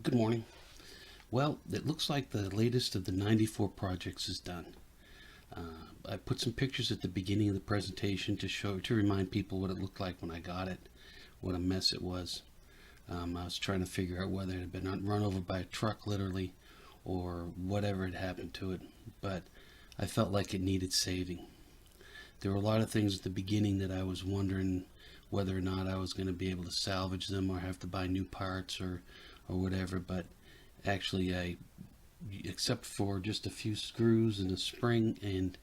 Good morning. Well, it looks like the latest of the 94 projects is done. I put some pictures at the beginning of the presentation to remind people what it looked like when I got it, what a mess it was. I was trying to figure out whether it had been run over by a truck literally or whatever had happened to it, but I felt like it needed saving. There were a lot of things at the beginning that I was wondering whether or not I was going to be able to salvage them or have to buy new parts or whatever, but actually except for just a few screws and a spring and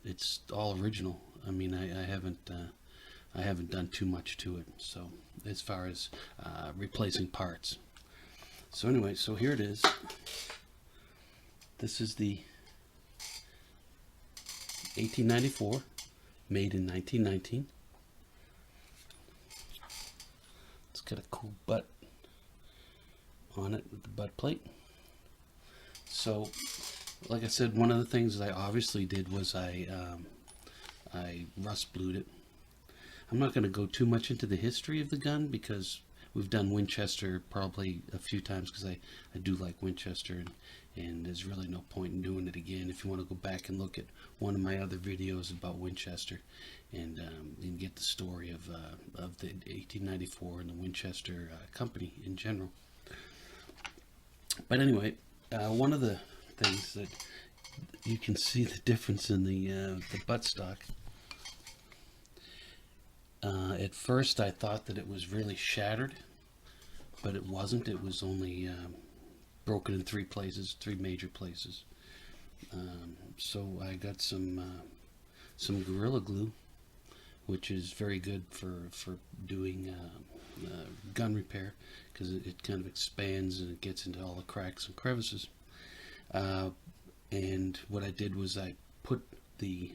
it's all original. I mean, I haven't done too much to it, so as far as replacing parts. So anyway, so here it is. This is the 1894, made in 1919. It's got a cool butt on it with the butt plate. So, like I said, one of the things that I obviously did was I rust blued it. I'm not going to go too much into the history of the gun because we've done Winchester probably a few times because I do like Winchester, and there's really no point in doing it again. If you want to go back and look at one of my other videos about Winchester and get the story of the 1894 and the Winchester company in general. But anyway, one of the things that you can see the difference in the buttstock. At first I thought that it was really shattered, but it wasn't. It was only broken in three major places. So I got some Gorilla Glue, which is very good for doing gun repair because it kind of expands and it gets into all the cracks and crevices. And what I did was I put the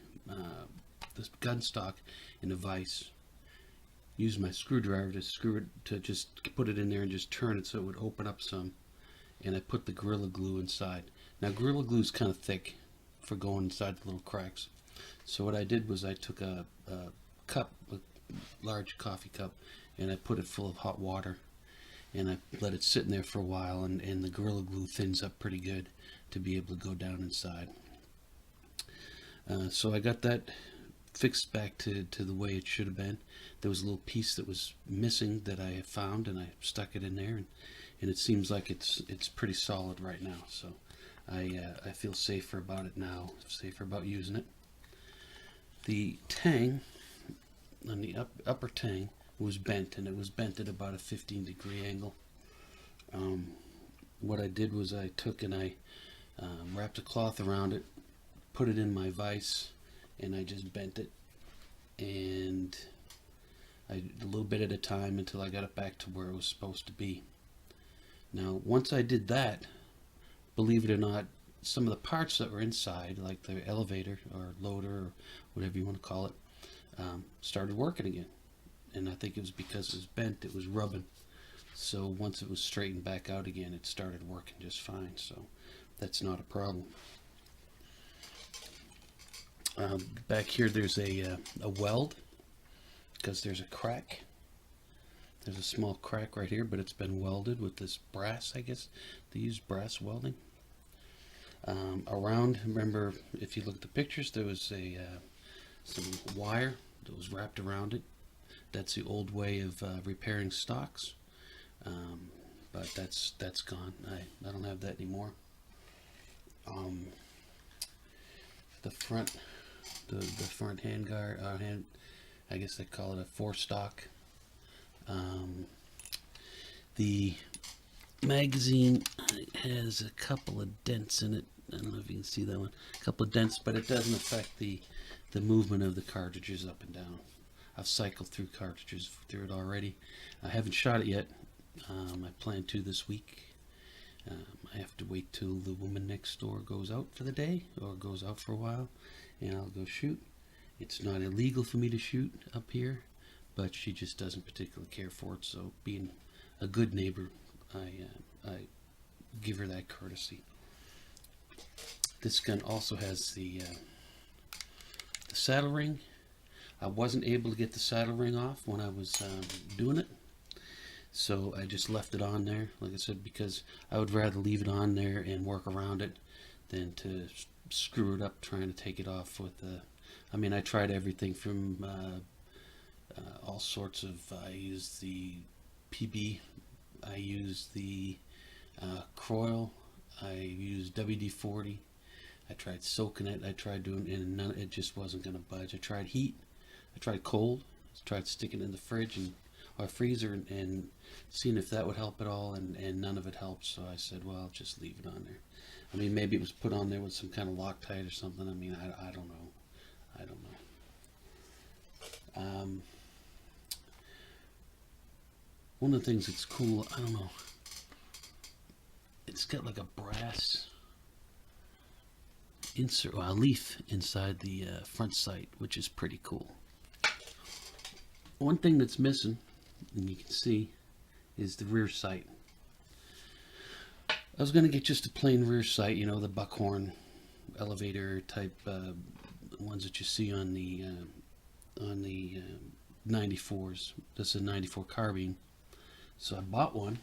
gun stock in a vise, used my screwdriver to screw it, to just put it in there and just turn it so it would open up some, and I put the Gorilla Glue inside. Now Gorilla Glue is kind of thick for going inside the little cracks, so what I did was I took a cup, a large coffee cup, and I put it full of hot water, and I let it sit in there for a while, and the Gorilla Glue thins up pretty good to be able to go down inside. So I got that fixed back to the way it should have been. There was a little piece that was missing that I found, and I stuck it in there, and it seems like it's pretty solid right now. So I feel safer about it now, safer about using it. The tang on the upper tang was bent, and it was bent at about a 15-degree angle. What I did was I took and I wrapped a cloth around it, put it in my vise, and I just bent it, and a little bit at a time until I got it back to where it was supposed to be. Now, once I did that, believe it or not, some of the parts that were inside, like the elevator or loader or whatever you want to call it, started working again. And I think it was because it was bent, it was rubbing. So once it was straightened back out again, it started working just fine. So that's not a problem. Back here there's a weld because there's a crack. There's a small crack right here, but it's been welded with this brass, I guess. They use brass welding. Around, remember, if you look at the pictures, there was some wire that was wrapped around it. That's the old way of repairing stocks, but that's gone. I don't have that anymore. The front handguard, I guess they call it a forestock. The magazine has a couple of dents in it. I don't know if you can see that one. A couple of dents, but it doesn't affect the movement of the cartridges up and down. I've cycled through cartridges through it already. I haven't shot it yet. I plan to this week. I have to wait till the woman next door goes out for the day or goes out for a while, and I'll go shoot. It's not illegal for me to shoot up here, but she just doesn't particularly care for it, so being a good neighbor, I give her that courtesy. This gun also has the saddle ring. I wasn't able to get the saddle ring off when I was doing it, So I just left it on there, like I said, because I would rather leave it on there and work around it than to screw it up trying to take it off with the. I mean, I tried everything from all sorts of. I used the PB, I used the Croyle, I used WD-40. I tried soaking it. I tried doing it, and it just wasn't going to budge. I tried heat. I tried cold. I tried sticking it in the fridge or freezer and seeing if that would help at all, and none of it helped. So I said, well, I'll just leave it on there. I mean, maybe it was put on there with some kind of Loctite or something. I mean, I don't know. I don't know. One of the things that's cool, I don't know, it's got like a brass insert, well, a leaf inside the front sight, which is pretty cool. One thing that's missing, and you can see, is the rear sight. I was going to get just a plain rear sight, you know, the buckhorn elevator type ones that you see on the 94s. This is a 94 carbine. So I bought one,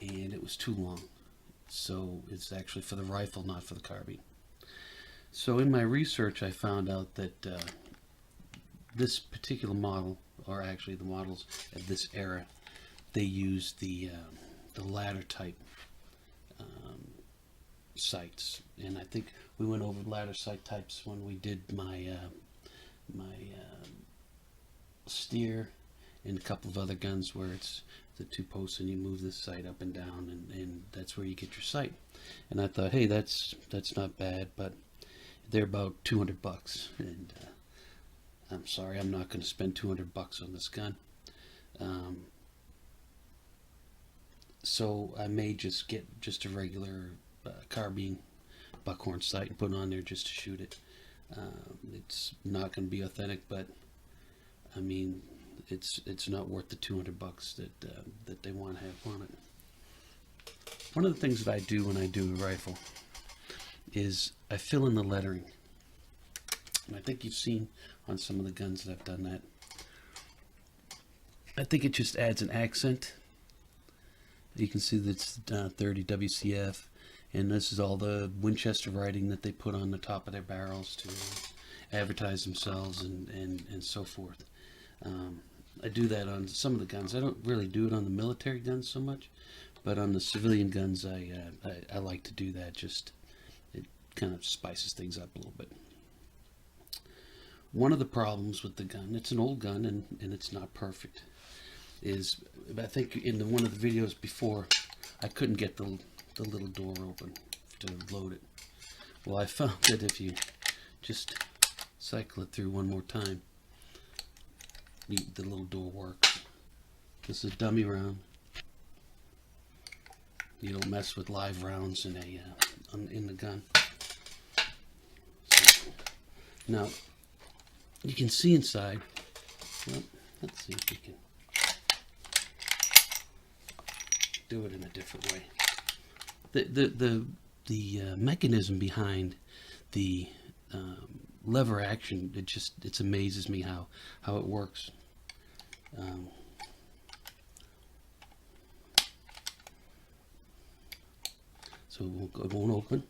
and it was too long. So it's actually for the rifle, not for the carbine. So in my research, I found out that this particular model, or actually the models of this era, they use the ladder type sights, and I think we went over ladder sight types when we did my steer and a couple of other guns where it's the two posts and you move the sight up and down, and that's where you get your sight. And I thought, hey, that's not bad, but they're about $200, and I'm sorry, I'm not going to spend $200 on this gun. So I may just get just a regular carbine buckhorn sight and put it on there just to shoot it. It's not going to be authentic, but I mean, it's not worth the $200 that they want to have on it. One of the things that I do when I do a rifle is I fill in the lettering, and I think you've seen on some of the guns that I've done that. I think it just adds an accent. You can see that's 30 WCF, and this is all the Winchester writing that they put on the top of their barrels to advertise themselves and so forth. I do that on some of the guns. I don't really do it on the military guns so much, but on the civilian guns, I like to do that. Just it kind of spices things up a little bit. One of the problems with the gun, it's an old gun and it's not perfect, is I think in one of the videos before, I couldn't get the little door open to load it. Well, I found that if you just cycle it through one more time, the little door works. This is a dummy round. You don't mess with live rounds in the gun. So, now you can see inside. Well, let's see if we can do it in a different way. The mechanism behind the lever action, it amazes me how it works. So it won't open.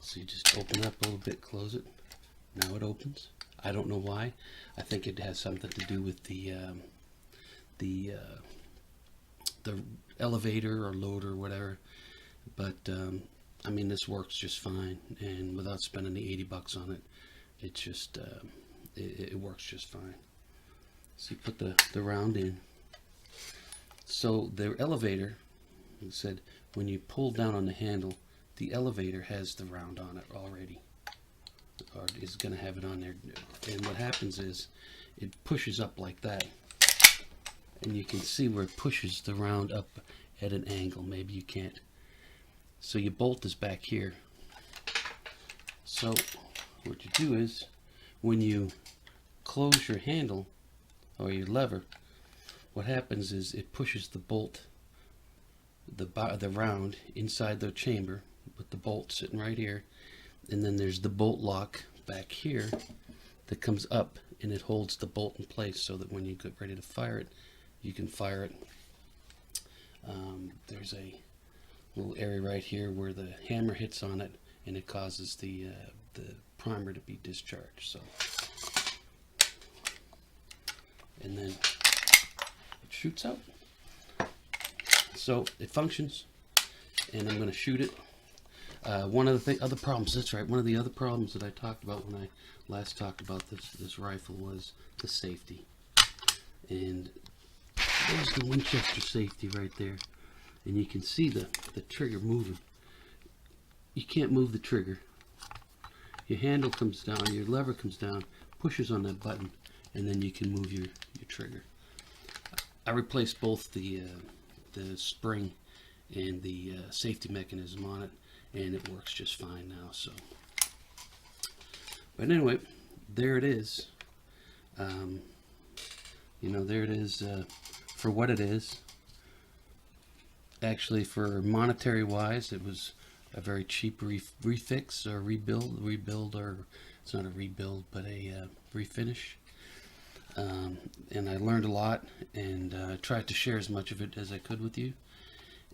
So you just open it up a little bit, close it. Now it opens. I don't know why. I think it has something to do with the elevator or loader or whatever. But I mean, this works just fine, and without spending the $80 on it, it just it works just fine. So you put the round in. So the elevator, like I said, when you pull down on the handle, the elevator has the round on it already, or is going to have it on there. And what happens is it pushes up like that, and you can see where it pushes the round up at an angle. Maybe you can't. So your bolt is back here. So what you do is, when you close your handle or your lever, what happens is it pushes the bolt, the round inside the chamber with the bolt sitting right here, and then there's the bolt lock back here that comes up, and it holds the bolt in place so that when you get ready to fire it, you can fire it There's a little area right here where the hammer hits on it, and it causes the primer to be discharged. So, and then it shoots out. So it functions, and I'm going to shoot it. One of the other problems, that's right, one of the other problems that I talked about when I last talked about this rifle was the safety. And there's the Winchester safety right there. And you can see the trigger moving. You can't move the trigger. Your handle comes down, your lever comes down, pushes on that button, and then you can move your trigger. I replaced both the spring and the safety mechanism on it, and it works just fine now. So, but anyway, there it is. You know, there it is for what it is. Actually, for monetary wise, it was a very cheap refix or rebuild, or it's not a rebuild, but a refinish. And I learned a lot, and tried to share as much of it as I could with you.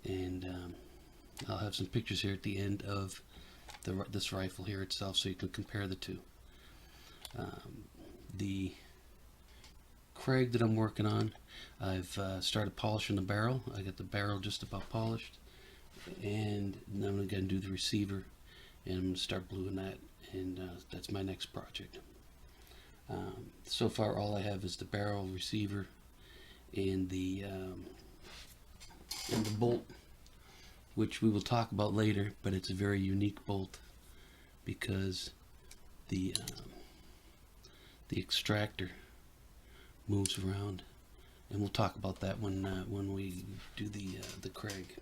And I'll have some pictures here at the end of this rifle here itself, so you can compare the two. The Craig that I'm working on, I've started polishing the barrel. I got the barrel just about polished, and now I'm going to do the receiver, and I'm going to start bluing that, and that's my next project. So far all I have is the barrel, receiver, and the bolt, which we will talk about later, but it's a very unique bolt because the extractor moves around, and we'll talk about that when we do the Craig.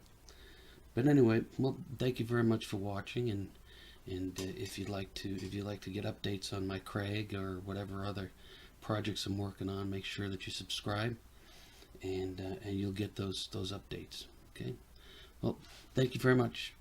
But anyway, well, thank you very much for watching, and if you'd like to get updates on my Craig or whatever other projects I'm working on, make sure that you subscribe, and you'll get those updates. Okay. Well, thank you very much.